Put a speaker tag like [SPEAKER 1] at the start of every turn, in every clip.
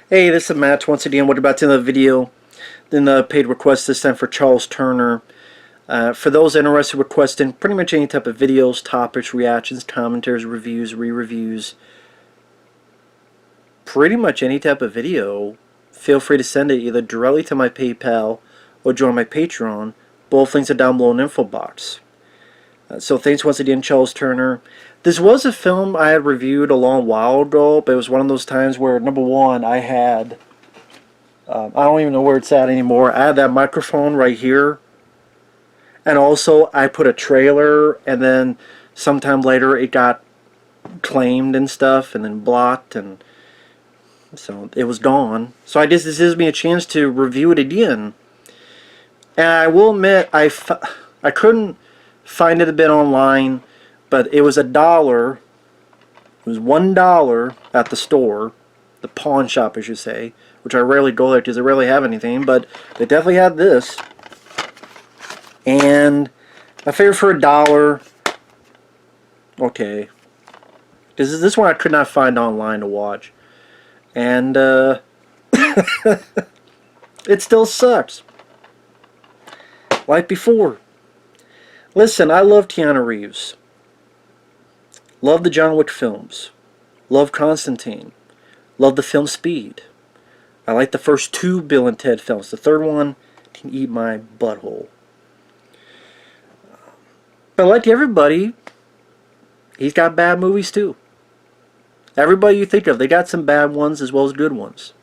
[SPEAKER 1] Hey, this is Matt once again. What about the end of the video? Then the paid request this time for Charles Turner. For those interested in requesting pretty much any type of videos, topics, reactions, commentaries, reviews, re-reviews, pretty much any type of video, feel free to send it either directly to my PayPal or join my Patreon. Both links are down below in the info box. So thanks once again, Charles Turner. This was a film I had reviewed a long while ago, but it was one of those times where, number one, I had, I don't even know where it's at anymore. I had that microphone right here. And also, I put a trailer, and then sometime later it got claimed and stuff, and then blocked, and so it was gone. So I guess this gives me a chance to review it again. And I will admit, I couldn't find it a bit online, but it was $1. It was $1 at the store, the pawn shop, I should say, which I rarely go there because they rarely have anything, but they definitely had this. And I figured for $1, okay, this one I could not find online to watch, and it still sucks, like before. Listen, I love Keanu Reeves. Love the John Wick films. Love Constantine. Love the film Speed. I like the first two Bill and Ted films. The third one can eat my butthole. But like everybody, he's got bad movies too. Everybody you think of, they got some bad ones as well as good ones.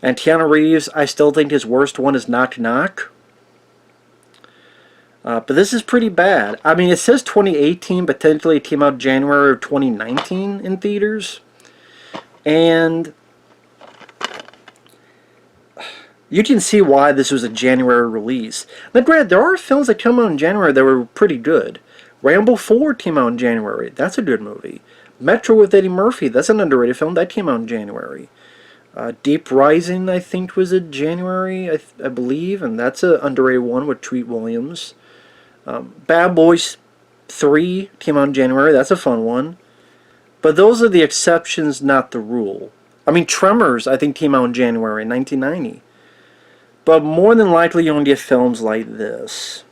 [SPEAKER 1] And Keanu Reeves, I still think his worst one is Knock Knock. But this is pretty bad. I mean, it says 2018, but technically it came out January of 2019 in theaters. And you can see why this was a January release. Now, granted, there are films that come out in January that were pretty good. Rambo 4 came out in January. That's a good movie. Metro with Eddie Murphy, that's an underrated film. That came out in January. Deep Rising, I think, was in January, I believe. And that's an underrated one with Treat Williams. Bad Boys 3 came out in January. That's a fun one. But those are the exceptions, not the rule. I mean, Tremors, I think, came out in January 1990. But more than likely, you're going to get films like this,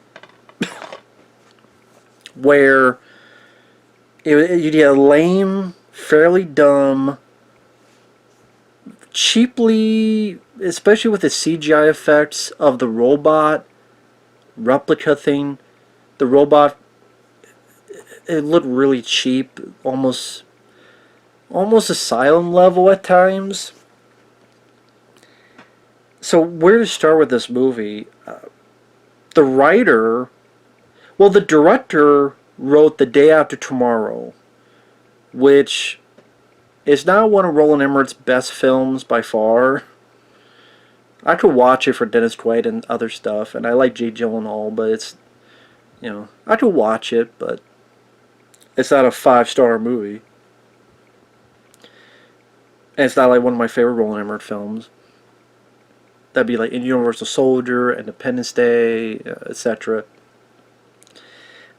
[SPEAKER 1] where you get lame, fairly dumb, cheaply, especially with the CGI effects of the robot replica thing. The robot, it looked really cheap, almost Asylum level at times. So where to start with this movie? The writer, well, the director wrote The Day After Tomorrow, which is not one of Roland Emmerich's best films by far. I could watch it for Dennis Quaid and other stuff, and I like Jake Gyllenhaal, but it's, you know, I could watch it, but it's not a 5-star movie. And it's not like one of my favorite Roland Emmerich films. That'd be like Universal Soldier, Independence Day, etc.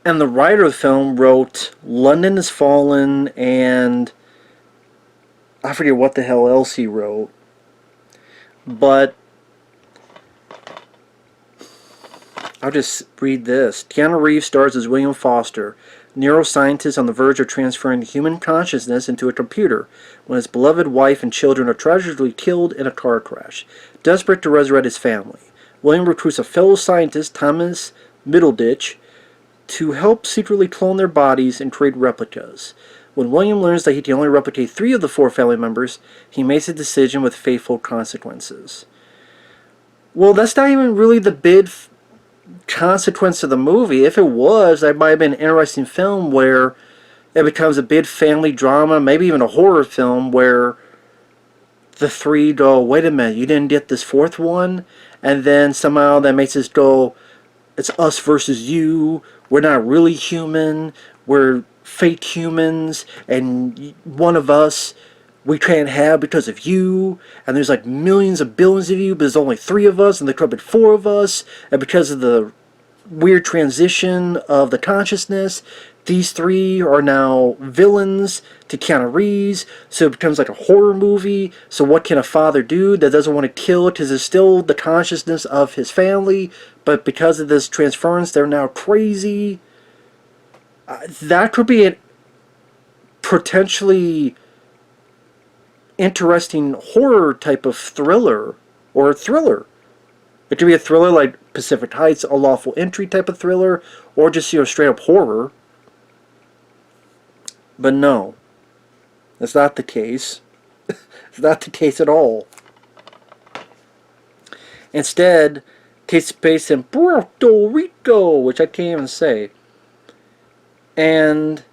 [SPEAKER 1] And the writer of the film wrote London Has Fallen, and I forget what the hell else he wrote. But I'll just read this. Keanu Reeves stars as William Foster, neuroscientist on the verge of transferring human consciousness into a computer when his beloved wife and children are tragically killed in a car crash. Desperate to resurrect his family, William recruits a fellow scientist, Thomas Middleditch, to help secretly clone their bodies and create replicas. When William learns that he can only replicate 3 of the 4 family members, he makes a decision with fateful consequences. Well, that's not even really the big consequence of the movie. If it was, that might have been an interesting film where it becomes a big family drama, maybe even a horror film where the 3 go, wait a minute, you didn't get this 4th one? And then somehow that makes us go, it's us versus you, we're not really human, we're fake humans, and one of us we can't have because of you, and there's like millions of billions of you, but there's only 3 of us, and there could have been 4 of us, and because of the weird transition of the consciousness, these three are now villains to Keanu Reeves, so it becomes like a horror movie. So what can a father do that doesn't want to kill because there's still the consciousness of his family, but because of this transference, they're now crazy? That could be a potentially interesting horror type of thriller, or a thriller. It could be a thriller like Pacific Heights, a lawful entry type of thriller, or just, straight up horror. But no, that's not the case. It's not the case at all. Instead, it takes place in Puerto Rico, which I can't even say. And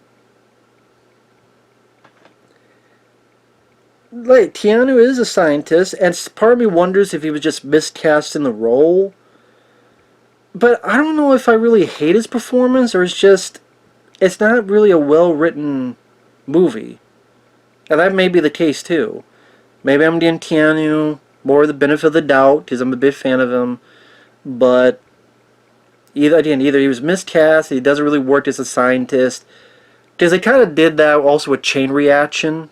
[SPEAKER 1] like, Keanu is a scientist, and part of me wonders if he was just miscast in the role. But I don't know if I really hate his performance, or it's not really a well-written movie. And that may be the case, too. Maybe I'm giving Keanu more of the benefit of the doubt, because I'm a big fan of him. But either he was miscast, he doesn't really work as a scientist. Because they kind of did that also with Chain Reaction.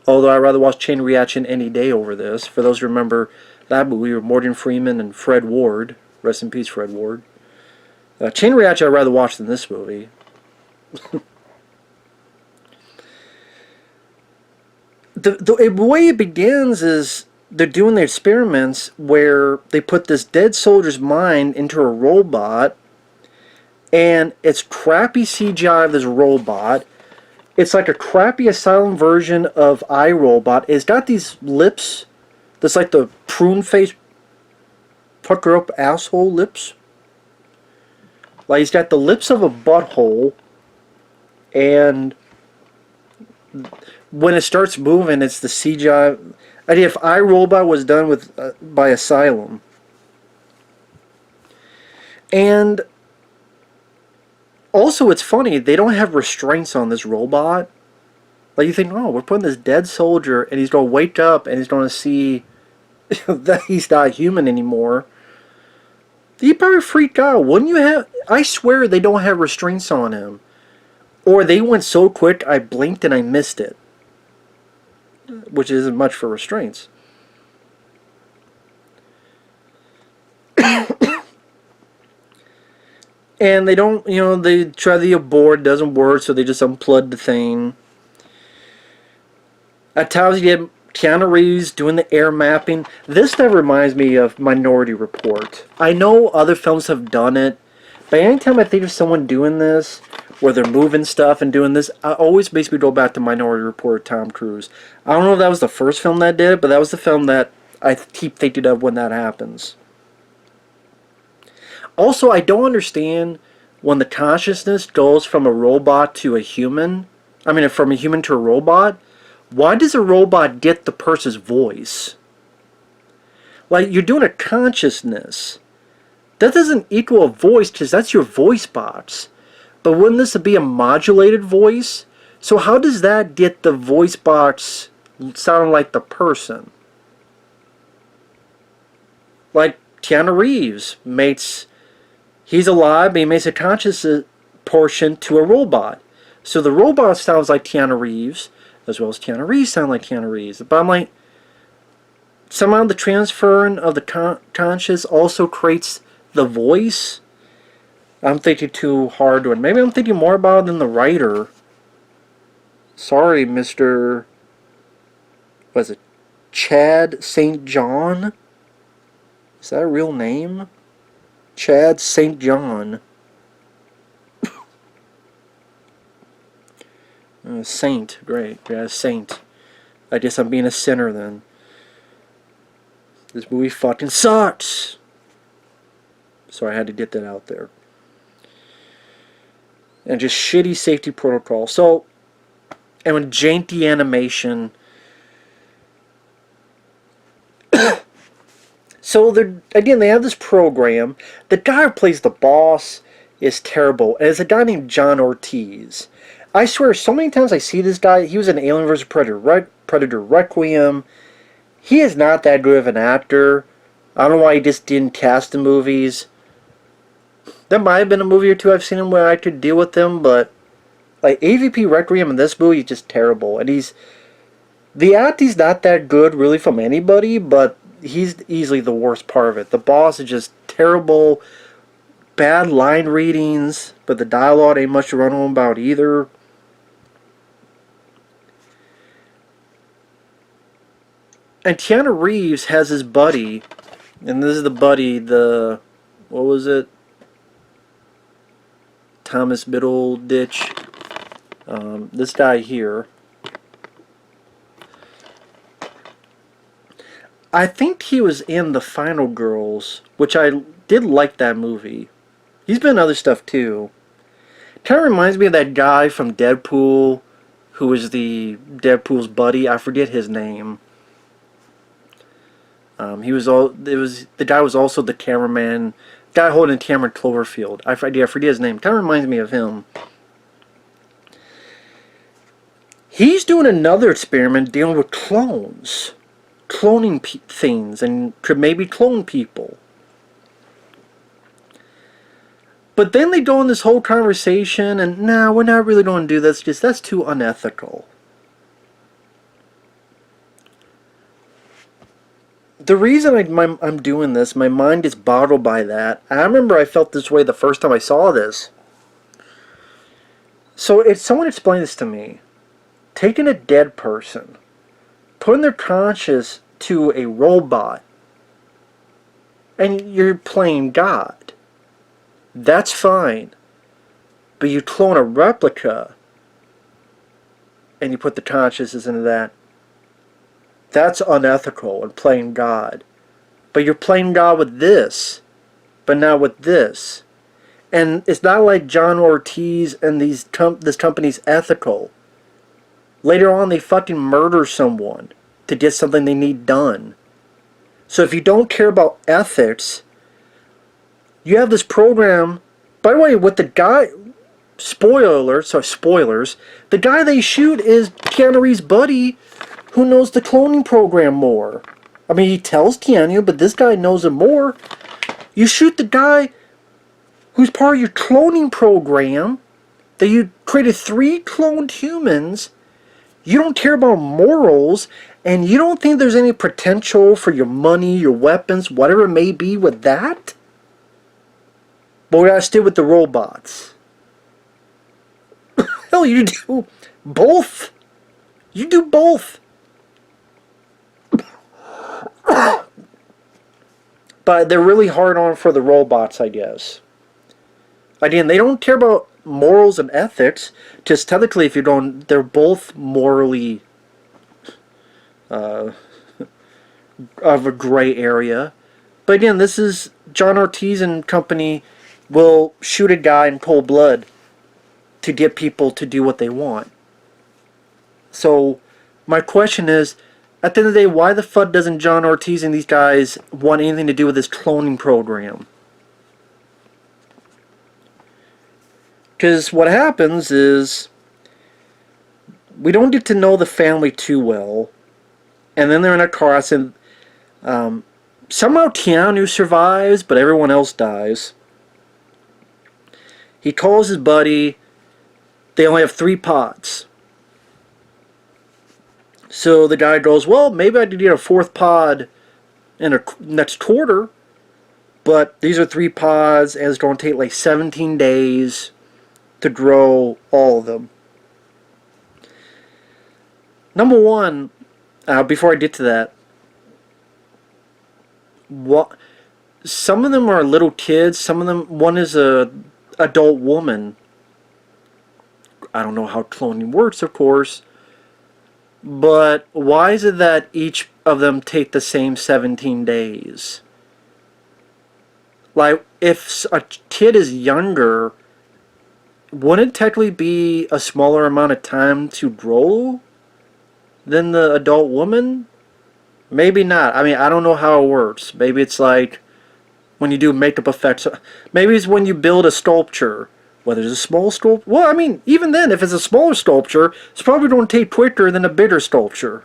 [SPEAKER 1] Although I'd rather watch Chain Reaction any day over this. For those who remember that movie with Morgan Freeman and Fred Ward. Rest in peace, Fred Ward. Chain Reaction I'd rather watch than this movie. The way it begins is they're doing their experiments where they put this dead soldier's mind into a robot, and it's crappy CGI of this robot. It's like a crappy asylum version of iRobot. It's got these lips that's like the prune face, pucker up asshole lips. Like, he's got the lips of a butthole, and when it starts moving, it's the CGI. I mean, if iRobot was done with by Asylum. And also, it's funny, they don't have restraints on this robot. Like, you think, oh, we're putting this dead soldier, and he's going to wake up, and he's going to see that he's not human anymore. You'd probably freak out. Wouldn't you have? I swear they don't have restraints on him. Or they went so quick, I blinked and I missed it. Which isn't much for restraints. And they don't, they try to abort, doesn't work, so they just unplug the thing. At times you get Keanu Reeves doing the air mapping. This stuff reminds me of Minority Report. I know other films have done it, but anytime I think of someone doing this, where they're moving stuff and doing this, I always makes me go back to Minority Report with Tom Cruise. I don't know if that was the first film that did it, but that was the film that I keep thinking of when that happens. Also, I don't understand when the consciousness goes from a robot to a human. I mean, from a human to a robot. Why does a robot get the person's voice? Like, you're doing a consciousness. That doesn't equal a voice, because that's your voice box. But wouldn't this be a modulated voice? So how does that get the voice box sounding like the person? Like Keanu Reeves he's alive, but he makes a conscious portion to a robot. So the robot sounds like Keanu Reeves, as well as Keanu Reeves sound like Keanu Reeves. But I'm like, somehow the transferring of the conscious also creates the voice. I'm thinking too hard, or maybe I'm thinking more about it than the writer. Sorry, Mr. Was it Chad St. John? Is that a real name? Chad St. John. Saint, great. Yeah, Saint. I guess I'm being a sinner then. This movie fucking sucks. So I had to get that out there. And just shitty safety protocol. So, and with janky animation. So, they have this program. The guy who plays the boss is terrible. And it's a guy named John Ortiz. I swear, so many times I see this guy. He was in Alien vs. Predator Requiem. He is not that good of an actor. I don't know why he just didn't cast the movies. There might have been a movie or two I've seen him where I could deal with them, but Like, AVP Requiem in this movie is just terrible. And the acting's not that good, really, from anybody, but he's easily the worst part of it. The boss is just terrible, bad line readings, but the dialogue ain't much to run on about either. And Keanu Reeves has his buddy, and this is the buddy, what was it? Thomas Middleditch. This guy here. I think he was in The Final Girls, which I did like that movie. He's been in other stuff too. Kind of reminds me of that guy from Deadpool, who was the Deadpool's buddy. I forget his name. The guy was also the cameraman, guy holding the camera in Cloverfield. I forget his name. Kind of reminds me of him. He's doing another experiment dealing with clones, cloning things, and could maybe clone people. But then they go on this whole conversation, and nah, we're not really going to do this because that's too unethical. The reason I'm doing this, my mind is boggled by that. I remember I felt this way the first time I saw this. So if someone explained this to me, taking a dead person, putting their conscious to a robot, and you're playing God, that's fine. But you clone a replica, and you put the consciousness into that, that's unethical and playing God. But you're playing God with this, but not with this. And it's not like John Ortiz and this company's ethical. Later on, they fucking murder someone to get something they need done. So if you don't care about ethics, you have this program. By the way, with the guy, spoilers, the guy they shoot is Keanu Reeves' buddy, who knows the cloning program more. I mean, he tells Keanu, but this guy knows it more. You shoot the guy who's part of your cloning program, that you created 3 cloned humans. You don't care about morals, and you don't think there's any potential for your money, your weapons, whatever it may be with that? But we gotta stick with the robots. Hell, you do both. You do both. But they're really hard on for the robots, I guess. Again, they don't care about morals and ethics. Just technically, if you don't, they're both morally of a gray area. But again, this is John Ortiz and company will shoot a guy in cold blood to get people to do what they want. So my question is, at the end of the day, why the fuck doesn't John Ortiz and these guys want anything to do with this cloning program? Because what happens is, we don't get to know the family too well, and then they're in a car accident. Somehow Keanu survives, but everyone else dies. He calls his buddy. They only have 3 pods. So the guy goes, well, maybe I could get a 4th pod in the next quarter, but these are 3 pods, and it's going to take like 17 days to grow all of them. Number one, before I get to that, some of them are little kids. Some of them, one is a adult woman. I don't know how cloning works, of course. But why is it that each of them take the same 17 days? Like, if a kid is younger, wouldn't it technically be a smaller amount of time to grow than the adult woman? Maybe not. I mean, I don't know how it works. Maybe it's like when you do makeup effects. Maybe it's when you build a sculpture. Whether it's a small sculpture. Well, I mean, even then, if it's a smaller sculpture, it's probably going to take quicker than a bigger sculpture.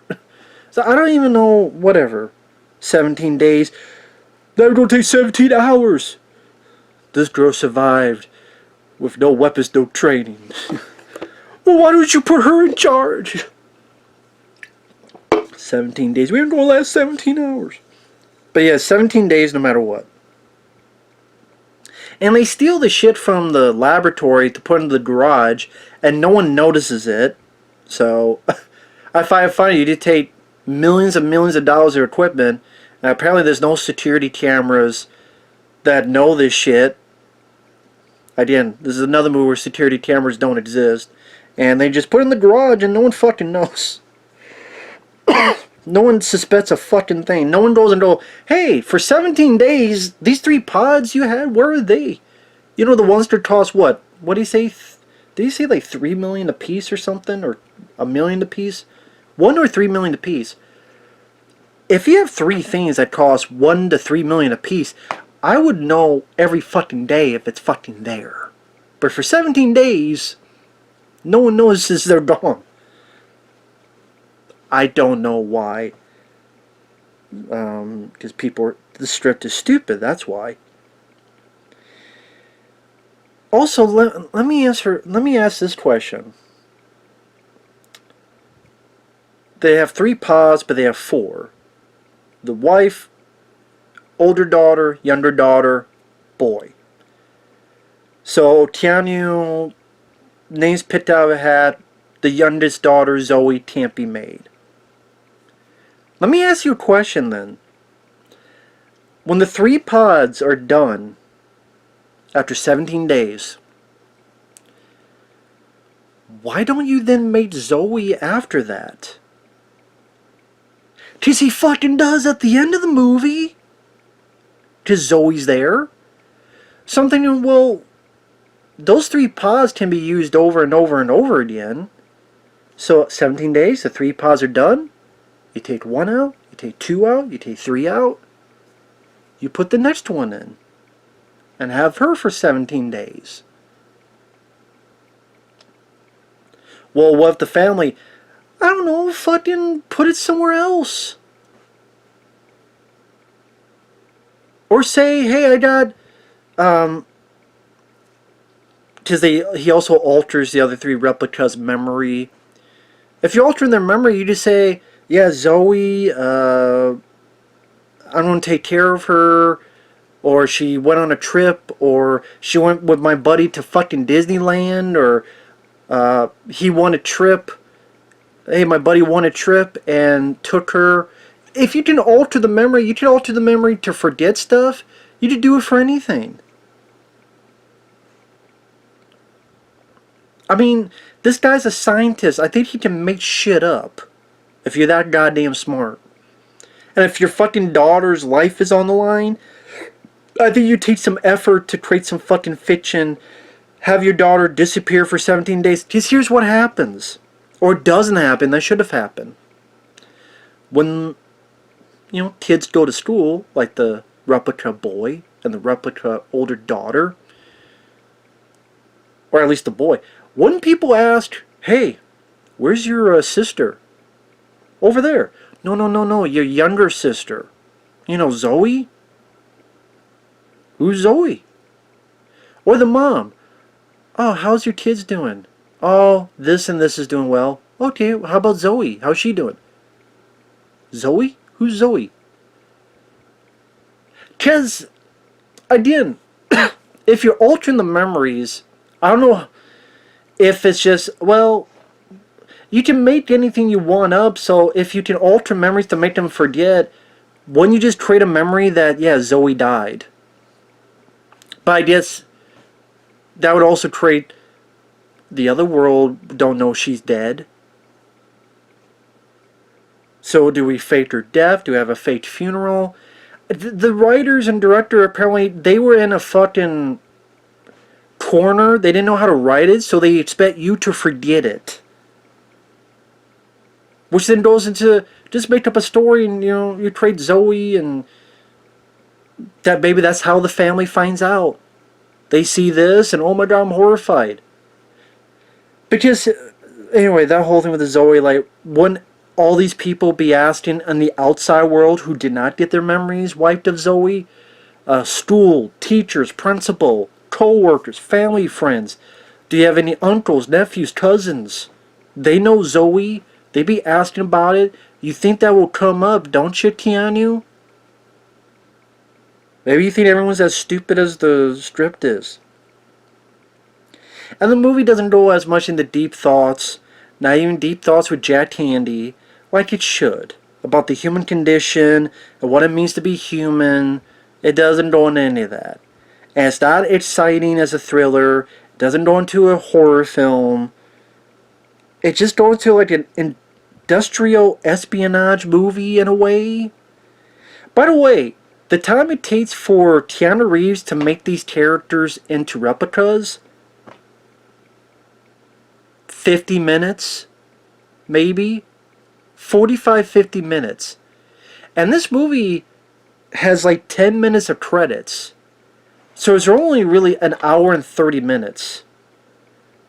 [SPEAKER 1] So I don't even know, whatever. 17 days. That would take 17 hours. This girl survived with no weapons, no training. Well, why don't you put her in charge? 17 days. We ain't gonna last 17 hours. But yeah, 17 days no matter what. And they steal the shit from the laboratory to put in the garage, and no one notices it. So, I find it funny, you did take millions and millions of dollars of equipment, and apparently there's no security cameras that know this shit. Again, this is another movie where security cameras don't exist. And they just put it in the garage and no one fucking knows. No one suspects a fucking thing. No one goes and go, hey, for 17 days, these 3 pods you had, where are they? You know, the ones that cost what? What did he say? Did he say like 3 million a piece or something? Or a million a piece? 1 or 3 million a piece. If you have 3 things that cost 1 to 3 million a piece, I would know every fucking day if it's fucking there. But for 17 days, no one notices they're gone. I don't know why. Because the script is stupid, that's why. Also, let me ask this question. They have 3 pods, but they have 4. The wife, older daughter, younger daughter, boy. So Keanu, name's picked out of a hat. The youngest daughter, Zoe, can't be made. Let me ask you a question then. When the 3 pods are done, after 17 days, why don't you then make Zoe after that? 'Cause he fucking does at the end of the movie. 'Cause Zoe's there. Something, well, those 3 pods can be used over and over and over again. So 17 days, the 3 pods are done. You take 1 out, you take 2 out, you take 3 out. You put the next one in. And have her for 17 days. Well, what if the family, I don't know, fucking put it somewhere else? Or say, hey, I got, because he also alters the other 3 replicas' memory. If you alter their memory, you just say, yeah, Zoe, I'm going to take care of her, or she went on a trip, or she went with my buddy to fucking Disneyland, or he won a trip. Hey, my buddy won a trip and took her. If you can alter the memory, you can alter the memory to forget stuff. You can do it for anything. I mean, this guy's a scientist. I think he can make shit up if you're that goddamn smart. And if your fucking daughter's life is on the line, I think you take some effort to create some fucking fiction. Have your daughter disappear for 17 days. Because here's what happens. Or doesn't happen. That should have happened. When, kids go to school, like the replica boy and the replica older daughter, or at least the boy, wouldn't people ask, hey, where's your sister? Over there. No, your younger sister. Zoe? Who's Zoe? Or the mom. Oh, how's your kids doing? Oh, this and this is doing well. Okay, how about Zoe? How's she doing? Zoe? Who's Zoe? Because, again, if you're altering the memories, I don't know if it's just, well, you can make anything you want up, so if you can alter memories to make them forget, wouldn't you just create a memory that, yeah, Zoe died? But I guess that would also create the other world don't know she's dead. So do we fake her death? Do we have a fake funeral? The writers and director, apparently, they were in a fucking corner. They didn't know how to write it, so they expect you to forget it. Which then goes into, just make up a story and, you create Zoe and that maybe that's how the family finds out. They see this and, oh my god, I'm horrified. Because, anyway, that whole thing with the Zoe, like, wouldn't all these people be asking in the outside world who did not get their memories wiped of Zoe? School, teachers, principal, co-workers, family, friends. Do you have any uncles, nephews, cousins? They know Zoe. They be asking about it. You think that will come up, don't you, Keanu? Maybe you think everyone's as stupid as the script is. And the movie doesn't go as much into deep thoughts, not even deep thoughts with Jack Handy, like it should, about the human condition and what it means to be human. It doesn't go into any of that. And it's not exciting as a thriller. It doesn't go into a horror film. It just goes into like an industrial espionage movie in a way. By the way, the time it takes for Keanu Reeves to make these characters into replicas, 50 minutes, maybe 45-50 minutes. And this movie has like 10 minutes of credits. So it's only really an hour and 30 minutes.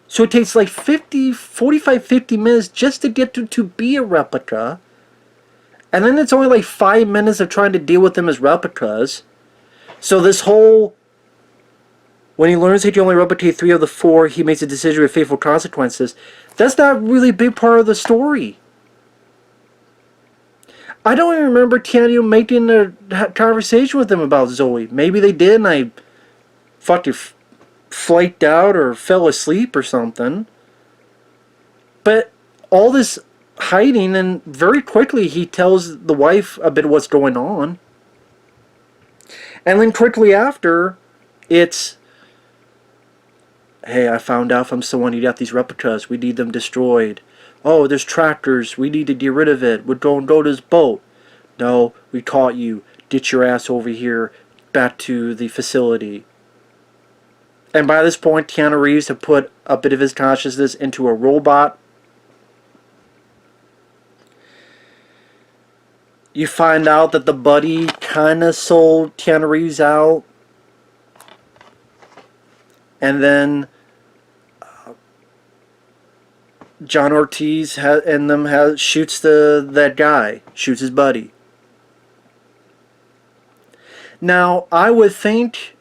[SPEAKER 1] So it takes like 45-50 minutes just to get to be a replica. And then it's only like 5 minutes of trying to deal with them as replicas. So this whole... When he learns he can only replicate 3 of the 4, he makes a decision with fateful consequences. That's not really a big part of the story. I don't even remember Keanu making a conversation with them about Zoe. Maybe they did and I fucking flaked out or fell asleep or something. But all this hiding, and very quickly he tells the wife a bit of what's going on. And then quickly after, it's... Hey, I found out from someone you got these replicas. We need them destroyed. Oh, there's tractors. We need to get rid of it. We're going to go to this boat. No, we caught you. Get your ass over here. Back to the facility. And by this point, Keanu Reeves had put a bit of his consciousness into a robot. You find out that the buddy kind of sold Keanu Reeves out. And then John Ortiz shoots that guy, shoots his buddy. Now, I would think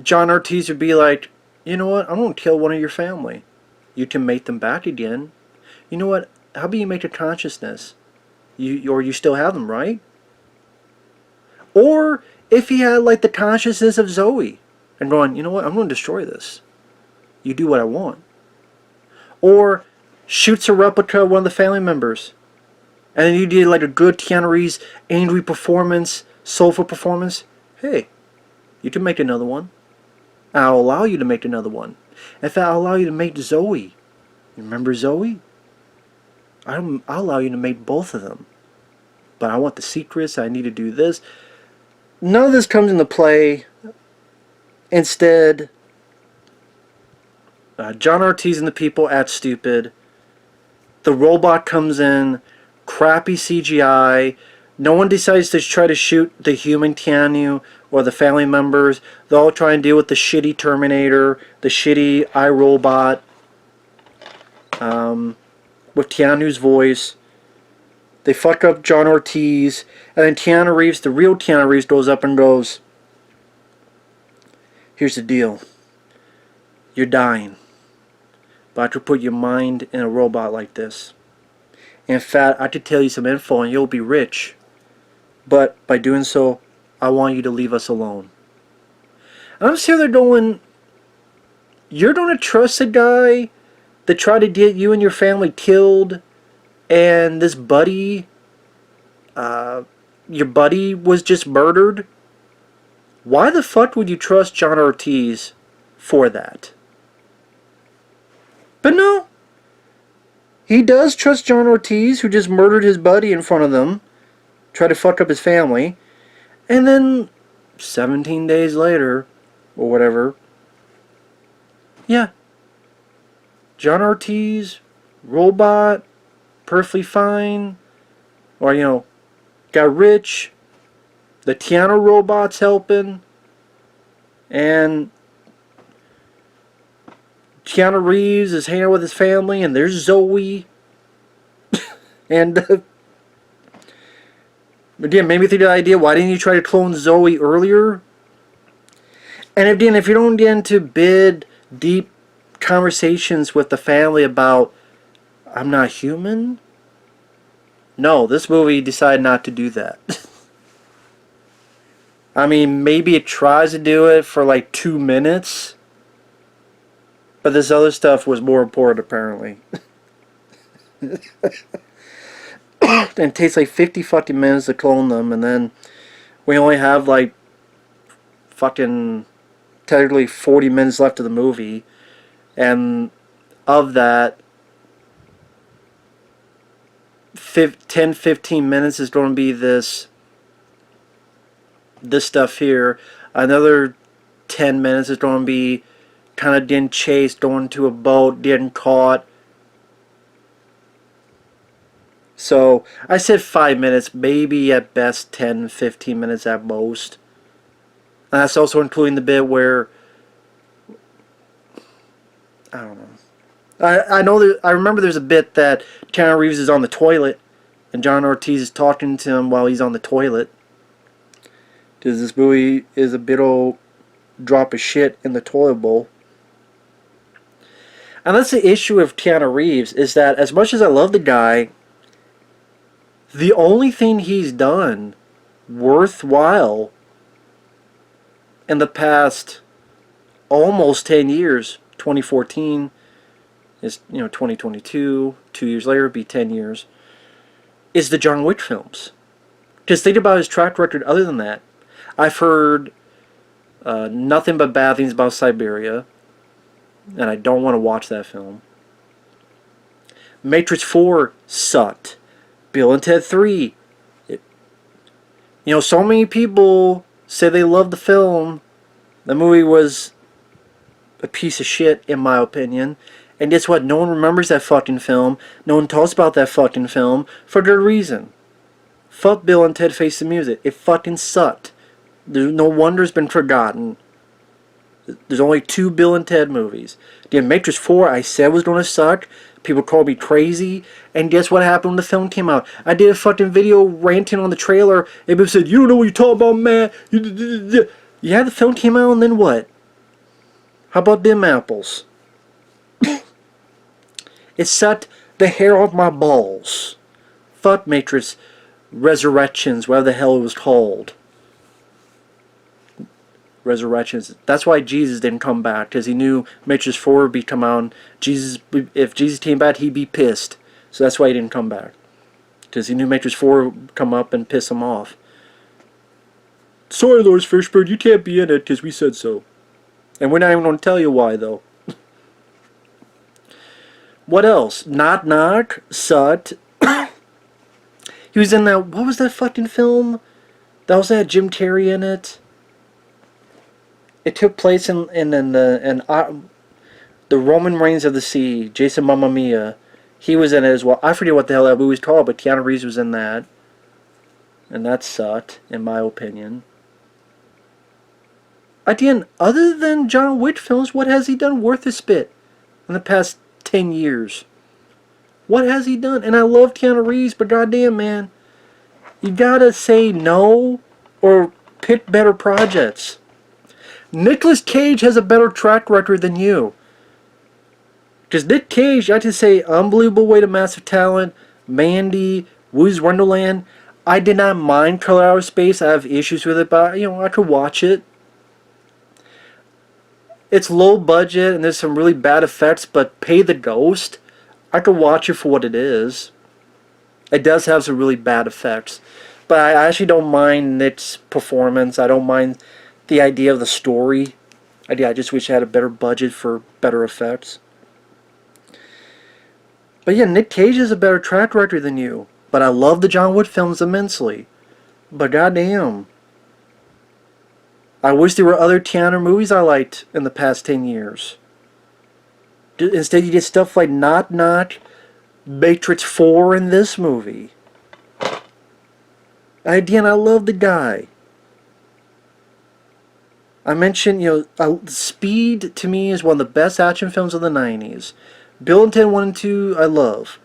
[SPEAKER 1] John Ortiz would be like, you know what, I'm going to kill one of your family. You can make them back again. You know what, how about you make a consciousness? Or you still have them, right? Or if he had like the consciousness of Zoe. And going, you know what, I'm going to destroy this. You do what I want. Or shoots a replica of one of the family members. And then you did like a good Keanu Reeves angry performance, soulful performance. Hey, you can make another one. I'll allow you to make another one. In fact, I'll allow you to make Zoe. You remember Zoe? I'll allow you to make both of them. But I want the secrets. I need to do this. None of this comes into play. Instead, John Ortiz and the people act stupid. The robot comes in, crappy CGI. No one decides to try to shoot the human Keanu or the family members. They all try and deal with the shitty Terminator, the shitty iRobot, with Keanu's voice. They fuck up John Ortiz, and then Keanu Reeves, the real Keanu Reeves, goes up and goes, here's the deal. You're dying. But I could put your mind in a robot like this. In fact, I could tell you some info and you'll be rich. But by doing so, I want you to leave us alone. And I'm sitting there going, you're going to trust a guy that tried to get you and your family killed, and this buddy, your buddy was just murdered? Why the fuck would you trust John Ortiz for that? But no. He does trust John Ortiz, who just murdered his buddy in front of them. Tried to fuck up his family. And then 17 days later, or whatever. Yeah. John Ortiz, robot, perfectly fine. Or, you know, got rich. The Keanu robot's helping. And Keanu Reeves is hanging out with his family. And there's Zoe. And again, maybe think of the idea, why didn't you try to clone Zoe earlier? And again, if you don't get into deep conversations with the family about, I'm not human? No, this movie decided not to do that. I mean, maybe it tries to do it for like 2 minutes, but this other stuff was more important apparently. And it takes like 50 fucking minutes to clone them, and then we only have like fucking technically 40 minutes left of the movie, and of that 10-15 minutes is going to be this stuff here. Another 10 minutes is going to be kind of getting chased, going to a boat, getting caught. So I said 5 minutes, maybe at best 10-15 minutes at most. And that's also including the bit where, I don't know. I know that I remember there's a bit that Keanu Reeves is on the toilet and John Ortiz is talking to him while he's on the toilet. Because this movie is a big old drop of shit in the toilet bowl. And that's the issue of Keanu Reeves, is that as much as I love the guy, the only thing he's done worthwhile in the past almost 10 years, 2014 is 2022, 2 years later it'd be 10 years, is the John Wick films. Just think about his track record other than that. I've heard nothing but bad things about Siberia, and I don't want to watch that film. Matrix 4 sucked. Bill and Ted 3. So many people say they love the film. The movie was a piece of shit, in my opinion. And guess what? No one remembers that fucking film. No one talks about that fucking film for good reason. Fuck Bill and Ted Face the Music. It fucking sucked. No wonder it's been forgotten. There's only 2 Bill and Ted movies. The Matrix 4 I said was going to suck. People called me crazy. And guess what happened when the film came out? I did a fucking video ranting on the trailer. And people said, you don't know what you're talking about, man. Yeah, the film came out, and then what? How about them apples? It sucked the hair off my balls. Fuck Matrix Resurrections, whatever the hell it was called. Resurrections. That's why Jesus didn't come back, because he knew Matrix 4 would be come out. If Jesus came back, he'd be pissed. So that's why he didn't come back, because he knew Matrix 4 would come up and piss him off. Sorry, Lawrence Fishburne, you can't be in it because we said so. And we're not even going to tell you why, though. What else? Knock Knock sucked. He was in that, what was that fucking film? That was that Jim Carrey in it. It took place in the Roman Reigns of the Sea. Jason Mamma Mia. He was in it as well. I forget what the hell that movie was called, but Keanu Reeves was in that. And that sucked, in my opinion. Again, other than John Wick films, what has he done worth a spit in the past 10 years? What has he done? And I love Keanu Reeves, but goddamn, man, you gotta say no or pick better projects. Nicolas Cage has a better track record than you. Because Nick Cage, I just say, Unbelievable Weight of Massive Talent, Mandy, Woo's Wonderland. I did not mind Color Out of Space. I have issues with it, but I could watch it. It's low budget and there's some really bad effects, but Pay the Ghost, I could watch it for what it is. It does have some really bad effects, but I actually don't mind Nick's performance. I don't mind the idea of the story. I just wish I had a better budget for better effects. But yeah, Nick Cage has a better track record than you. But I love the John Wick films immensely. But goddamn, I wish there were other Keanu movies I liked in the past 10 years. Instead you get stuff like Knock Knock, Matrix 4, and this movie. Again, I love the guy. I mentioned, Speed to me is one of the best action films of the 90s. Bill and Ted 1 and 2, I love.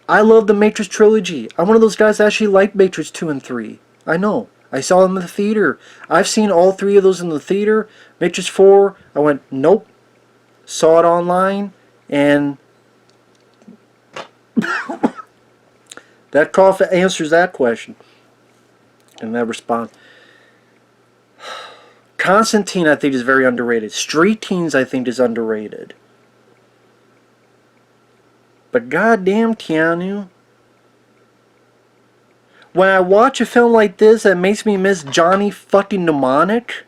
[SPEAKER 1] I love the Matrix trilogy. I'm one of those guys that actually like Matrix 2 and 3. I know. I saw them in the theater. I've seen all 3 of those in the theater. Matrix 4, I went, nope. saw it online, and that call answers that question and that response. Constantine, I think, is very underrated. Street Teens, I think, is underrated. But goddamn, Keanu. When I watch a film like this that makes me miss Johnny fucking Mnemonic,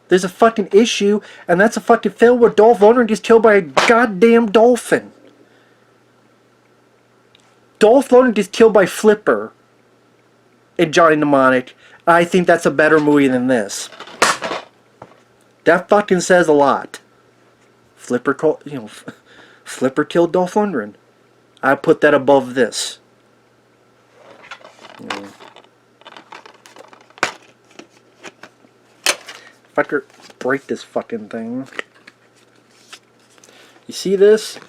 [SPEAKER 1] there's a fucking issue, and that's a fucking film where Dolph Lundgren gets killed by a goddamn dolphin. Dolph Lundgren gets killed by Flipper in Johnny Mnemonic. I think that's a better movie than this. That fucking says a lot. Flipper killed Dolph Lundgren. I put that above this. If I could break this fucking thing. You see this?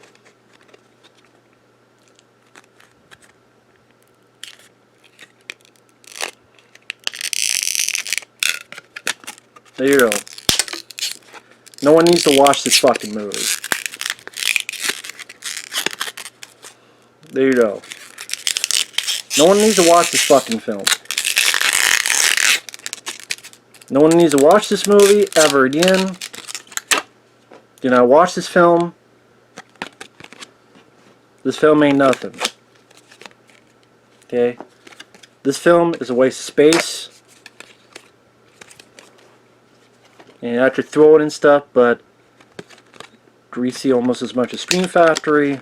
[SPEAKER 1] There you go. No one needs to watch this fucking movie. There you go. No one needs to watch this fucking film. No one needs to watch this movie ever again. Do not watch this film. This film ain't nothing. Okay? This film is a waste of space. And I could throw it and stuff, but greasy almost as much as Scream Factory.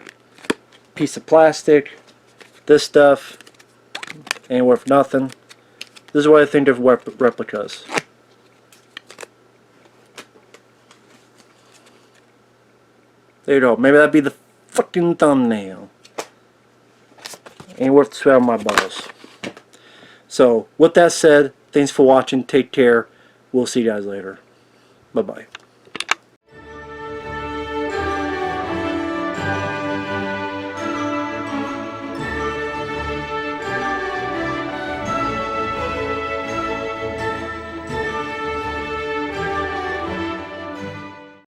[SPEAKER 1] Piece of plastic. This stuff ain't worth nothing. This is what I think of Replicas. There you go. Maybe that'd be the fucking thumbnail. Ain't worth the sweat on my balls. So, with that said, thanks for watching. Take care. We'll see you guys later. Bye-bye.